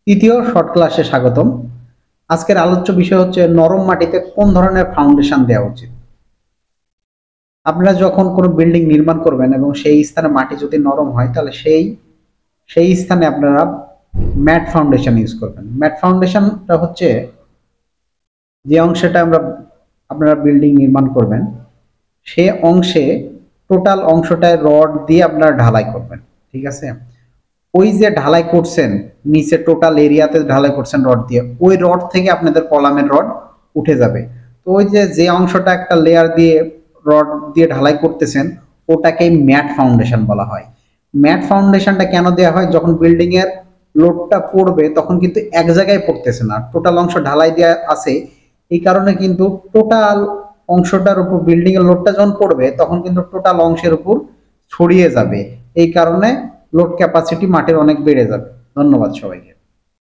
তৃতীয় শর্ট ক্লাসে স্বাগতম। আজকের আলোচ্য বিষয় হচ্ছে নরম মাটিতে কোন ধরনের ফাউন্ডেশন দেওয়া উচিত। আপনারা যখন কোনো বিল্ডিং নির্মাণ করবেন এবং সেই স্থানে মাটি যদি নরম হয় তাহলে সেই স্থানে আপনারা ম্যাট ফাউন্ডেশন ইউজ করবেন। ম্যাট ফাউন্ডেশনটা হচ্ছে যে অংশটা আপনারা বিল্ডিং নির্মাণ করবেন সে অংশে টোটাল অংশটায় রড দিয়ে আপনারা ঢালাই করবেন। ঠিক আছে, ওই যে ঢালাই করছেন নিচে টোটাল এরিয়াতে ঢালাই করছেন রড দিয়ে, ওই রড থেকে আপনাদের কলামের রড উঠে যাবে। তো ওই যে অংশটা একটা লেয়ার দিয়ে রড দিয়ে ঢালাই করতেছেন ওটাকেই ম্যাট ফাউন্ডেশন বলা হয়। ম্যাট ফাউন্ডেশনটা কেন দেওয়া হয়? যখন বিল্ডিং এর লোডটা পড়বে তখন কিন্তু এক জায়গায় পড়তেছে না, টোটাল অংশ ঢালাই দেওয়া আছে, এই কারণে কিন্তু টোটাল অংশটার উপর বিল্ডিং এর লোডটা যখন পড়বে তখন কিন্তু টোটাল অংশের উপর ছড়িয়ে যাবে। এই কারণে লোড ক্যাপাসিটি মাটির অনেক বেড়ে যাবে। ধন্যবাদ সবাইকে।